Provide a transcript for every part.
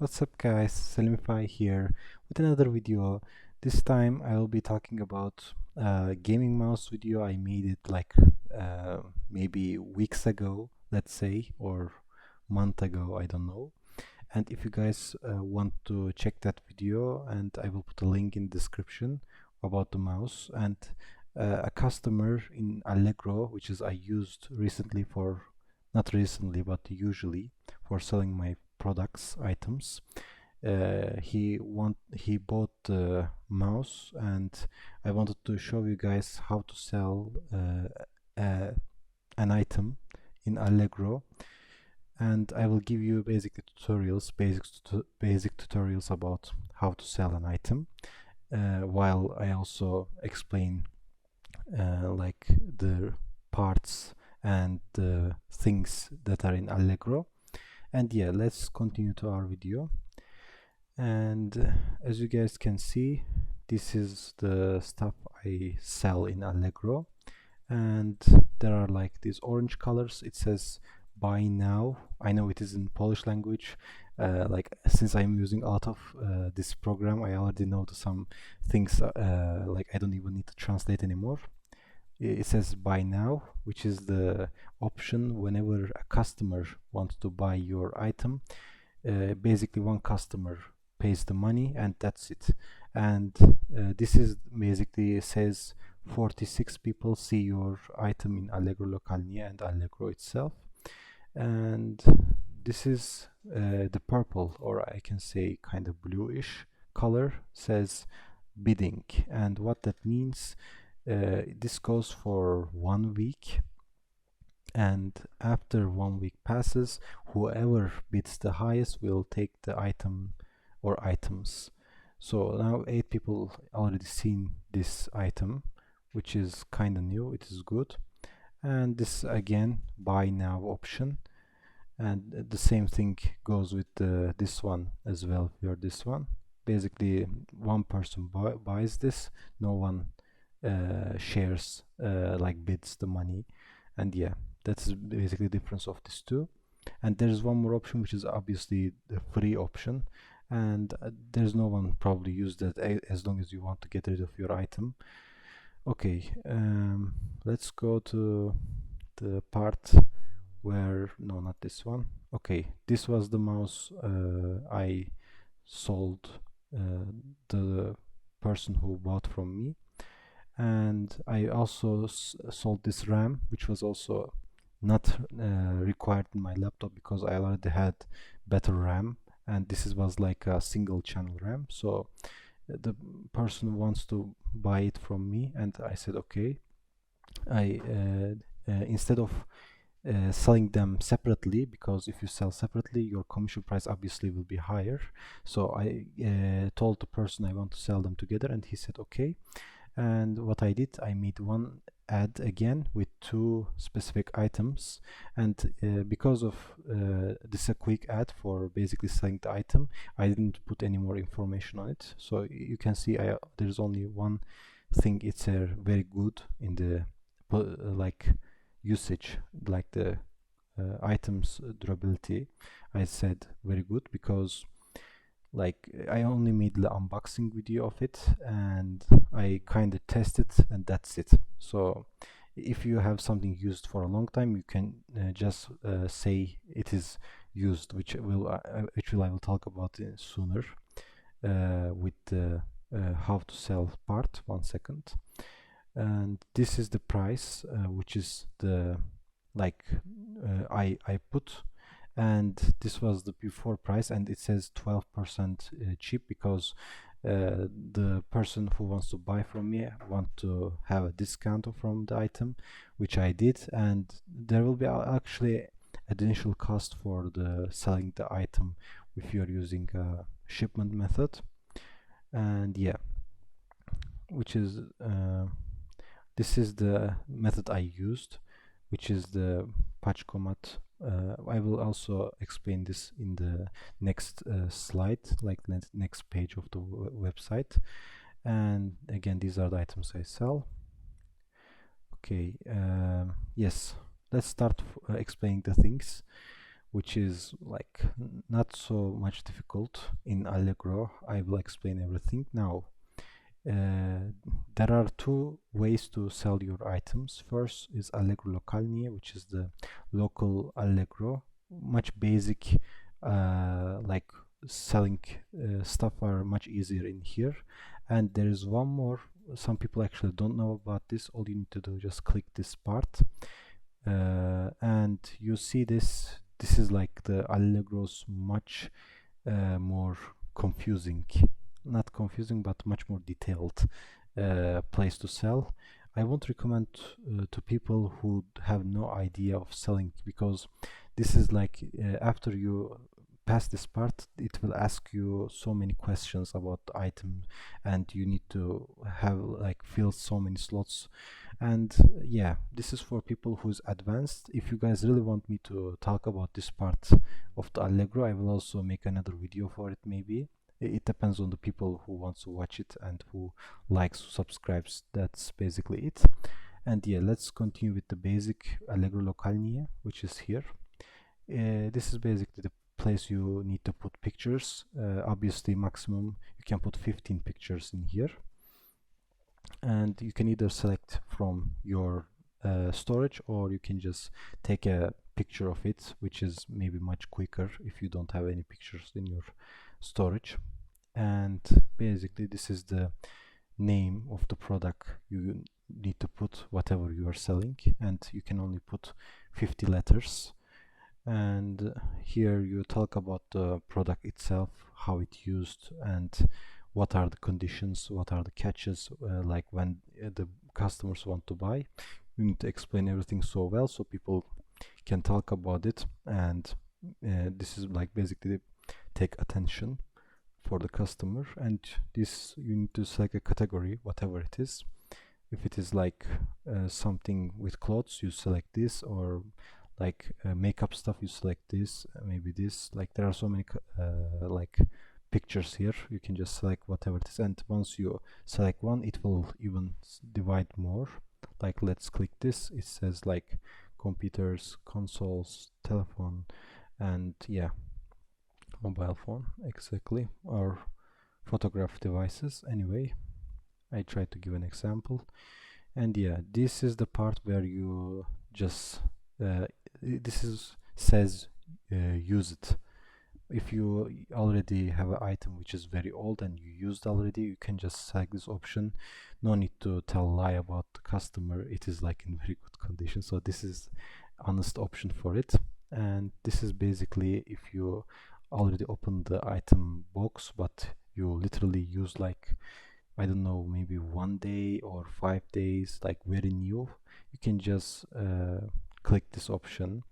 What's up guys, Salimify here with another video. This time I will be talking about a gaming mouse video. I made it like maybe weeks ago, let's say, or month ago, I don't know. And if you guys want to check that video, and I will put a link in the description about the mouse. And a customer in Allegro, which is I used recently for, not recently, but usually for selling my products, items. He bought the mouse, and I wanted to show you guys how to sell an item in Allegro, and I will give you basic tutorials about how to sell an item, while I also explain like the parts and the things that are in Allegro. And yeah, let's continue to our video. And as you guys can see, this is the stuff I sell in Allegro, and there are like these orange colors. It says buy now. I know it is in Polish language. Like since I'm using a lot of this program, I already know some things, like I don't even need to translate anymore. It says buy now, which is the option whenever a customer wants to buy your item. Basically one customer pays the money and that's it. And this is basically says 46 people see your item in Allegro Lokalnie and Allegro itself. And this is the purple, or I can say kind of bluish color, says bidding. And what that means, this goes for 1 week, and after 1 week passes, whoever bids the highest will take the item or items. So now 8 people already seen this item, which is kind of new. It is good. And this again buy now option, and the same thing goes with this one as well. For this one, basically one person buys this, no one shares, like bids the money. And yeah, that's basically the difference of these two. And there's one more option, which is obviously the free option, and there's no one probably use that as long as you want to get rid of your item. Okay, let's go to the part where, no, not this one. Okay, this was the mouse I sold the person who bought from me. And I also sold this RAM, which was also not required in my laptop because I already had better RAM, and this was like a single channel RAM. So the person wants to buy it from me, and I said okay. I instead of selling them separately, because if you sell separately your commission price obviously will be higher, so I told the person I want to sell them together, and he said okay. And what I did, I made one ad again with 2 specific items, and because of this is a quick ad for basically selling the item, I didn't put any more information on it. So you can see there's only one thing. It's very good in the like usage, like the items durability. I said very good because like I only made the unboxing video of it and I kind of tested, and that's it. So if you have something used for a long time, you can just say it is used, which I will talk about sooner with the how to sell part. 1 second. And this is the price, which is the like I put, and this was the before price, and it says 12% cheap because the person who wants to buy from me want to have a discount from the item, which I did. And there will be actually additional cost for the selling the item if you're using a shipment method. And yeah, which is this is the method I used, which is the Paczkomat. I will also explain this in the next slide, like next page of the website. And again, these are the items I sell. Okay, yes, let's start explaining the things. which is like not so much difficult in Allegro. I will explain everything now. There are two ways to sell your items. First is Allegro Lokalnie, which is the local Allegro, much basic, like selling stuff are much easier in here. And there is one more. Some people actually don't know about this. All you need to do is just click this part, and you see this. This is like the Allegro's much more confusing, not confusing, but much more detailed place to sell. I won't recommend to people who have no idea of selling, because this is like after you pass this part, it will ask you so many questions about the item, and you need to have like fill so many slots. And yeah, this is for people who's advanced. If you guys really want me to talk about this part of the Allegro, I will also make another video for it. Maybe it depends on the people who wants to watch it and who likes, subscribes. That's basically it. And yeah, let's continue with the basic Allegro Lokalnie, which is here. This is basically the place you need to put pictures. Obviously maximum you can put 15 pictures in here, and you can either select from your storage, or you can just take a picture of it, which is maybe much quicker if you don't have any pictures in your storage. And basically this is the name of the product you need to put, whatever you are selling, and you can only put 50 letters. And here you talk about the product itself, how it used, and what are the conditions, what are the catches, like when the customers want to buy. You need to explain everything so well so people can talk about it. And this is like basically take attention for the customer. And this, you need to select a category, whatever it is. If it is like something with clothes, you select this, or like makeup stuff, you select this, maybe this. Like there are so many like pictures here. You can just select whatever it is, and once you select one, it will even divide more. Like let's click this. It says like computers, consoles, telephone, and yeah, mobile phone, exactly, or photograph devices. Anyway, I try to give an example. And yeah, this is the part where you just this is says use it. If you already have an item which is very old and you used already, you can just select this option. No need to tell lie about the customer, it is like in very good condition. So this is honest option for it. And this is basically if you already opened the item box, but you literally use like, I don't know, maybe 1 day or 5 days, like very new, you can just click this option.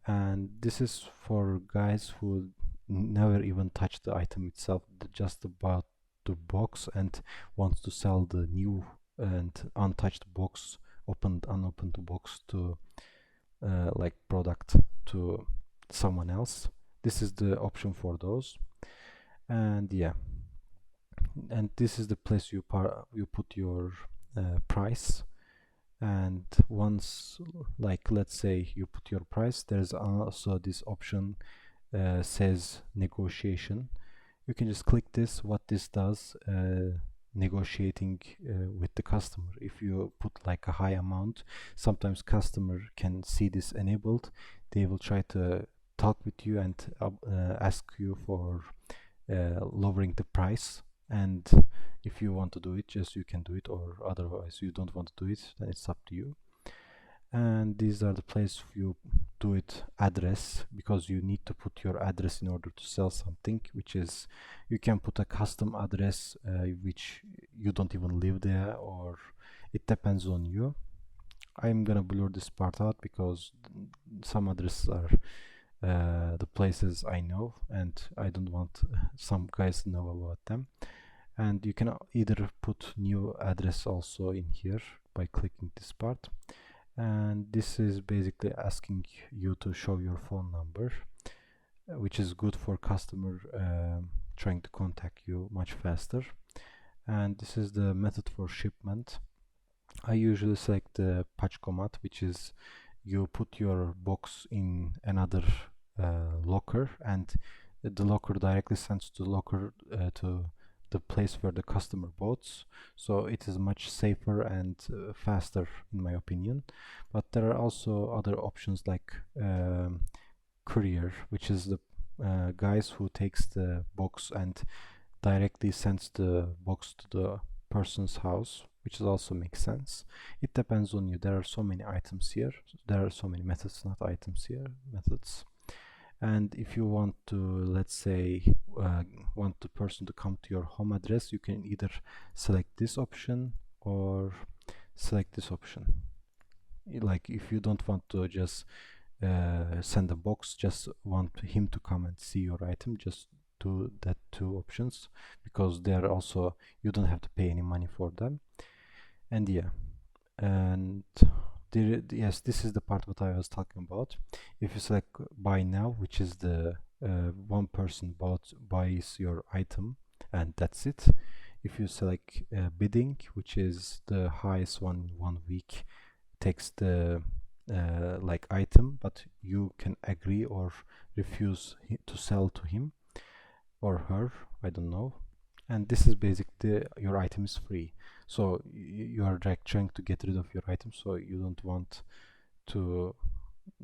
And this is for guys who never even touch the item itself, just about the box, and wants to sell the new and untouched box, opened unopened box to like product to someone else. This is the option for those. And yeah, and this is the place you put your price. And once, like let's say you put your price, there's also this option says negotiation. You can just click this. What this does, negotiating with the customer. If you put like a high amount, sometimes customer can see this enabled. They will try to talk with you and ask you for lowering the price. And if you want to do it, just you can do it, or otherwise you don't want to do it, then it's up to you. And these are the place you do it address, because you need to put your address in order to sell something, which is, you can put a custom address which you don't even live there, or it depends on you. I'm gonna blur this part out because some addresses are the places I know, and I don't want some guys to know about them. And you can either put new address also in here by clicking this part. And this is basically asking you to show your phone number, which is good for customer trying to contact you much faster. And this is the method for shipment. I usually select the paczkomat, which is you put your box in another locker, and the locker directly sends to locker to the place where the customer bought. So it is much safer and faster, in my opinion. But there are also other options like courier, which is the guys who takes the box and directly sends the box to the person's house, which also makes sense. It depends on you. There are so many items here. There are so many methods, not items here, methods. And if you want to, let's say, want the person to come to your home address, you can either select this option or select this option. Like if you don't want to just send a box, just want him to come and see your item, just do that two options, because they're also, you don't have to pay any money for them. And yeah, and yes, this is the part what I was talking about. If you select buy now, which is the one person buys your item and that's it. If you select bidding, which is the highest one 1 week, takes the like item, but you can agree or refuse to sell to him or her, I don't know. And this is basically your item is free. So you are like trying to get rid of your item, so you don't want to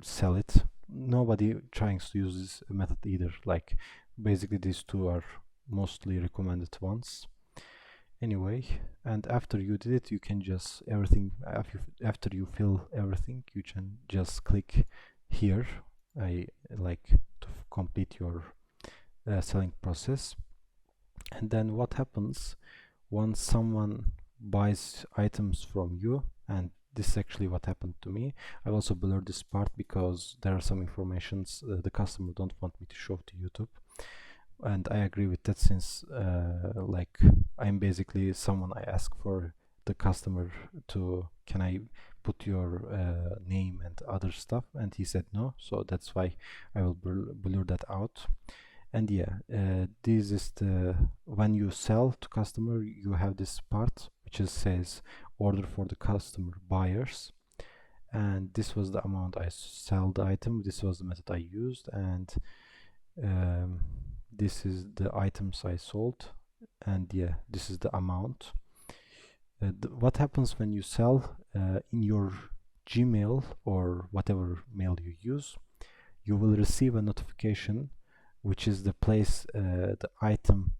sell it. Nobody trying to use this method either. Like basically these two are mostly recommended ones. Anyway, and after you did it, you can just everything, after you fill everything, you can just click here. I like to complete your selling process. And then what happens once someone buys items from you, and this is actually what happened to me. I also blurred this part because there are some informations the customer don't want me to show to YouTube, and I agree with that, since like I'm basically someone, I ask for the customer to, can I put your name and other stuff, and he said no, so that's why I will blur that out. And yeah, this is the, when you sell to customer, you have this part which is says order for the customer buyers, and this was the amount I sell the item, this was the method I used, and this is the items I sold, and yeah, this is the amount. What happens when you sell in your Gmail or whatever mail you use, you will receive a notification, which is the place the item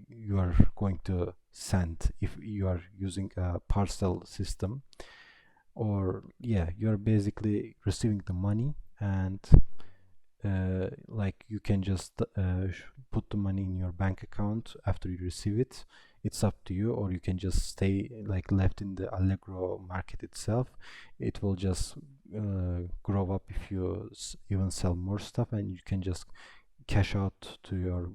you are going to send, if you are using a parcel system. Or yeah, you are basically receiving the money, and like you can just put the money in your bank account after you receive it. It's up to you, or you can just stay like left in the Allegro market itself. It will just grow up if you even sell more stuff, and you can just cash out to your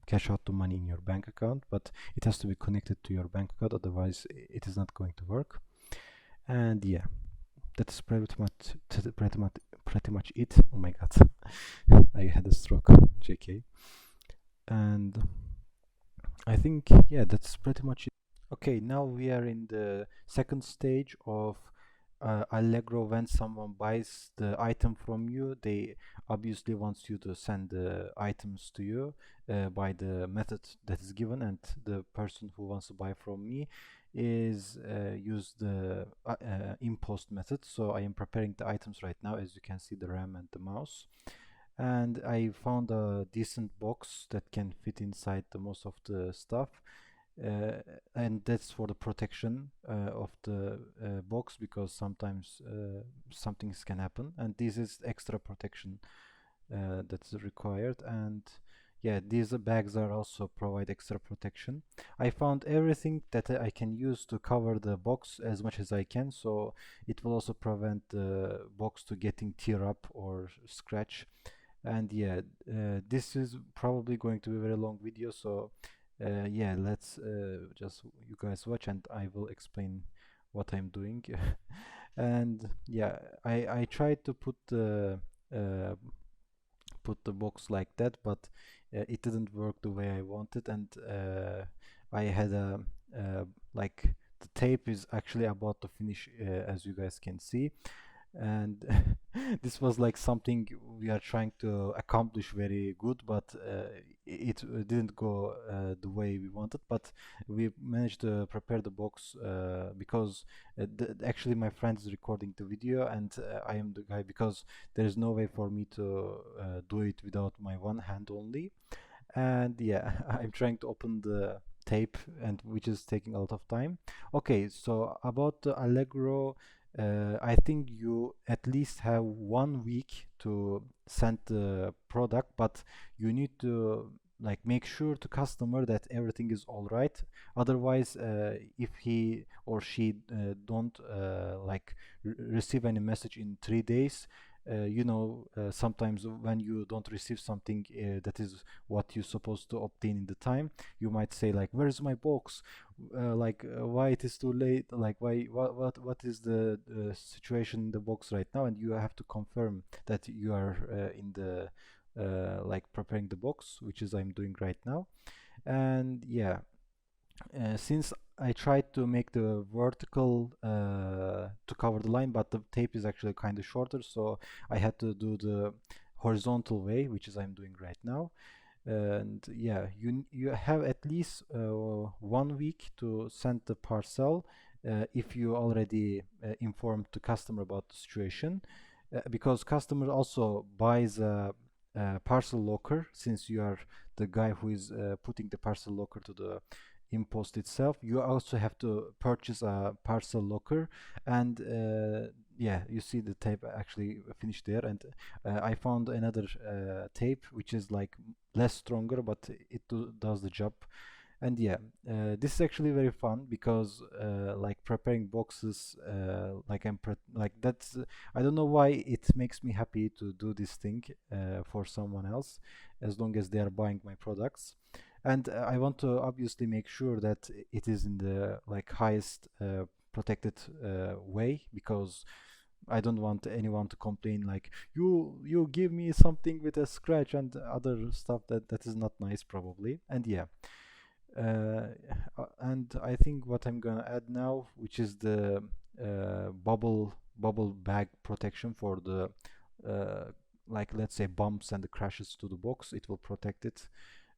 cash out the money in your bank account, but it has to be connected to your bank account, otherwise it is not going to work. And yeah, that's pretty much it. Oh my god, I had a stroke, JK. And I think yeah, that's pretty much it. Okay, now we are in the second stage of Allegro. When someone buys the item from you, they obviously wants you to send the items to you by the method that is given, and the person who wants to buy from me is use the impost method. So I am preparing the items right now, as you can see, the RAM and the mouse. And I found a decent box that can fit inside the most of the stuff, and that's for the protection of the box, because sometimes some things can happen, and this is extra protection that's required. And yeah, these bags are also provide extra protection. I found everything that I can use to cover the box as much as I can, so it will also prevent the box to getting tear up or scratch. And yeah, this is probably going to be a very long video, so yeah, let's just you guys watch, and I will explain what I'm doing. And yeah, I tried to uh, put the box like that, but it didn't work the way I wanted, and I had a like the tape is actually about to finish, as you guys can see. and this was like something we are trying to accomplish very good, but it didn't go the way we wanted. But we managed to prepare the box because actually my friend is recording the video, and I am the guy, because there is no way for me to do it without my one hand only. And yeah, I'm trying to open the tape, and which is taking a lot of time. Okay, so about the Allegro, I think you at least have 1 week to send the product, but you need to like make sure to customer that everything is all right. Otherwise, if he or she don't like receive any message in 3 days, sometimes when you don't receive something that is what you're supposed to obtain in the time, you might say like, where's my box? Why it is too late? Like, why, what is the situation in the box right now? And you have to confirm that you are in the like preparing the box, which is I'm doing right now. And yeah, since I tried to make the vertical to cover the line, but the tape is actually kind of shorter, so I had to do the horizontal way, which is I'm doing right now. And yeah, you have at least 1 week to send the parcel if you already informed the customer about the situation, because customer also buys a parcel locker. Since you are the guy who is putting the parcel locker to the impost itself, you also have to purchase a parcel locker. And yeah, you see the tape actually finished there. And I found another tape which is like less stronger, but it does the job. And yeah, this is actually very fun, because like preparing boxes, like that's I don't know why it makes me happy to do this thing for someone else, as long as they are buying my products. And I want to obviously make sure that it is in the like highest protected way, because I don't want anyone to complain like, you give me something with a scratch and other stuff. That is not nice, probably. And yeah, and I think what I'm gonna add now, which is the bubble bag protection for the uh, like, let's say, bumps and the crashes to the box. It will protect it.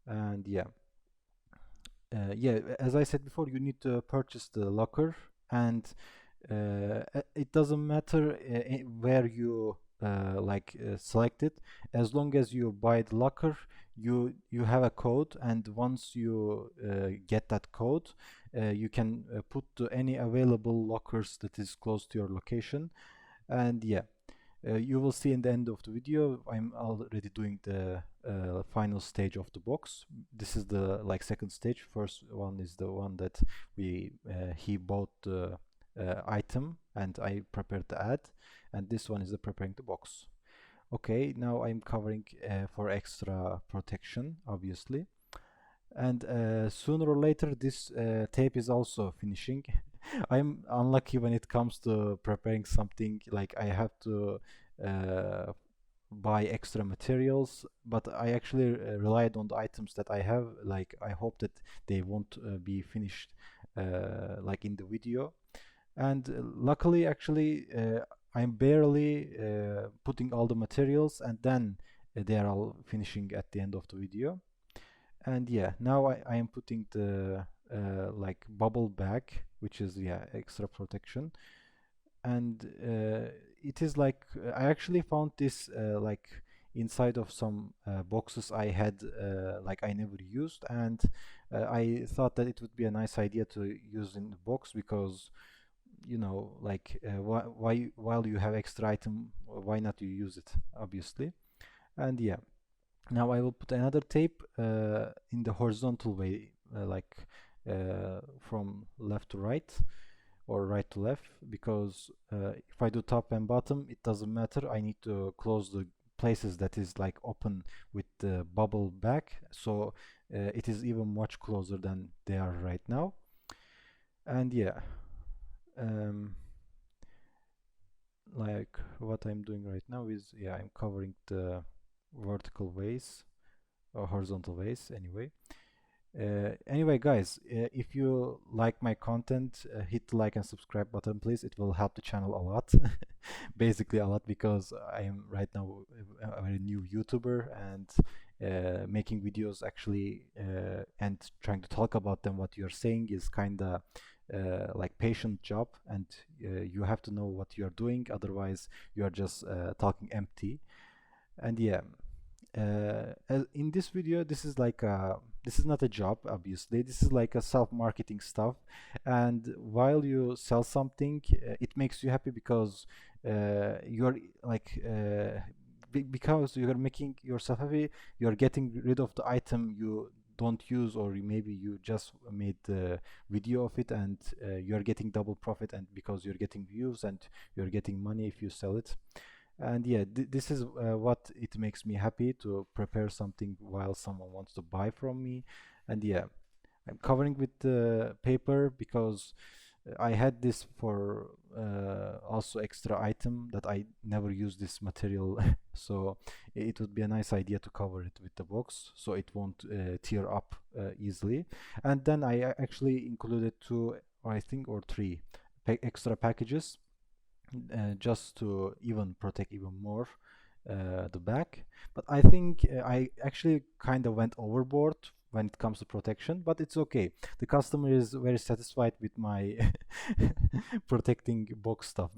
And yeah, yeah, as I said before, you need to purchase the locker. And it doesn't matter where you select it. As long as you buy the locker, you have a code, and once you get that code, you can put to any available lockers that is close to your location. And yeah, you will see in the end of the video, I'm already doing the final stage of the box. This is the like second stage. First one is the one that he bought the item and I prepared the ad, and this one is the preparing the box. Okay, now I'm covering for extra protection, obviously. And sooner or later this tape is also finishing. I'm unlucky when it comes to preparing something. Like, I have to uh, buy extra materials, but I actually relied on the items that I have. Like, I hope that they won't be finished like in the video. And luckily, actually, I'm barely putting all the materials, and then they are all finishing at the end of the video. And yeah, now I am putting the like bubble bag, which is, yeah, extra protection. And it is like, I actually found this like inside of some boxes I had, like I never used. And I thought that it would be a nice idea to use in the box, because like, why while you have extra item, why not you use it, obviously. And yeah, now I will put another tape in the horizontal way, from left to right or right to left, because if I do top and bottom, it doesn't matter. I need to close the places that is like open with the bubble back, so it is even much closer than they are right now. And yeah, um, like what I'm doing right now is, yeah, I'm covering the vertical ways or horizontal ways anyway. Anyway, guys, if you like my content, hit the like and subscribe button, please. It will help the channel a lot. Basically, a lot, because I am right now a very new YouTuber, and making videos actually and trying to talk about them, what you're saying, is kind of like patient job, and you have to know what you're doing, otherwise you are just talking empty. And yeah, in this video, this is like this is not a job, obviously. This is like a self-marketing stuff, and while you sell something, it makes you happy, because you're like because you're making yourself happy. You're getting rid of the item you don't use, or maybe you just made the video of it, and you're getting double profit, and because you're getting views and you're getting money if you sell it. And yeah, this is what it makes me happy, to prepare something while someone wants to buy from me. And yeah, I'm covering with the paper, because I had this for also extra item that I never use this material. So it would be a nice idea to cover it with the box, so it won't tear up easily. And then I actually included two, or I think, or three extra packages, just to even protect even more the back. But I think I actually kind of went overboard when it comes to protection, but it's okay. The customer is very satisfied with my protecting box stuff.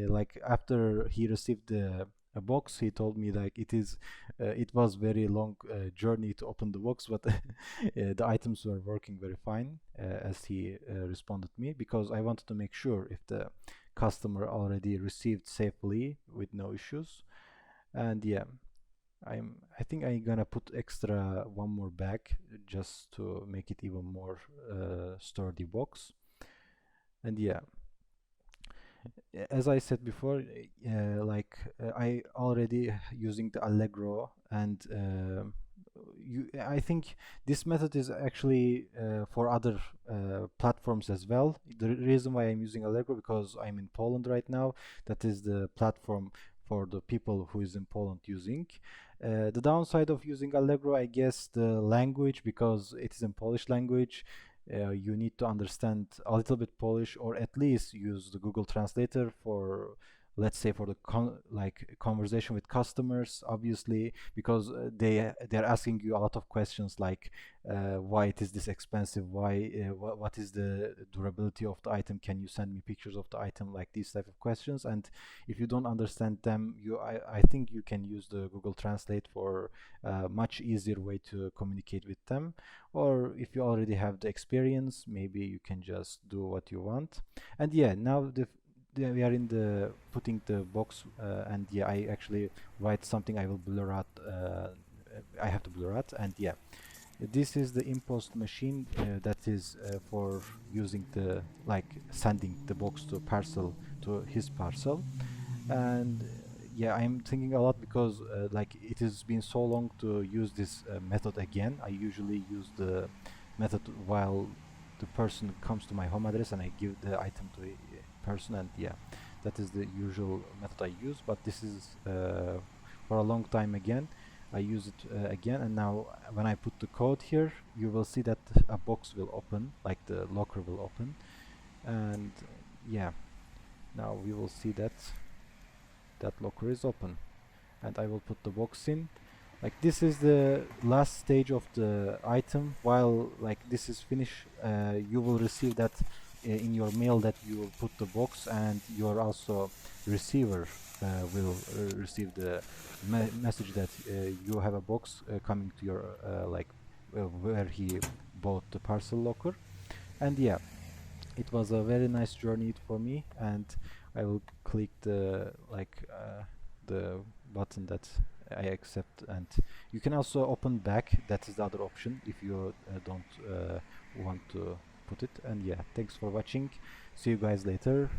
Like, after he received the a box, he told me, like, it was very long journey to open the box, but the items were working very fine, as he responded me, because I wanted to make sure if the customer already received safely with no issues. And yeah, I think I'm gonna put extra one more bag, just to make it even more sturdy box. And yeah, as I said before, I already using the Allegro, and I think this method is actually for other platforms as well. The reason why I'm using Allegro, because I'm in Poland right now. That is the platform for the people who is in Poland using. The downside of using Allegro, I guess, the language, because it is in Polish language. You need to understand a little bit Polish, or at least use the Google Translator for, let's say, for the conversation with customers, obviously, because they're asking you a lot of questions, like why it is this expensive, why what is the durability of the item, can you send me pictures of the item, like these type of questions. And if you don't understand them, I think you can use the Google Translate for a much easier way to communicate with them. Or if you already have the experience, maybe you can just do what you want. And yeah, now we are in the putting the box, and yeah, I actually write something. I will blur out. I have to blur out. And yeah, this is the impost machine that is for using the, like, sending the box to parcel, to his parcel. And yeah, I'm thinking a lot, because like, it has been so long to use this method again. I usually use the method while the person comes to my home address, and I give the item to a person. And yeah, that is the usual method I use. But this is for a long time again I use it again. And now when I put the code here, you will see that a box will open, like the locker will open. And yeah, now we will see that that locker is open, and I will put the box in. Like, this is the last stage of the item. While, like, this is finished, you will receive that in your mail, that you will put the box, and your also receiver will receive the message that you have a box coming to your where he bought the parcel locker. And yeah, it was a very nice journey for me. And I will click the button that I accept. And you can also open back. That is the other option if you don't want to put it. And yeah, thanks for watching. See you guys later.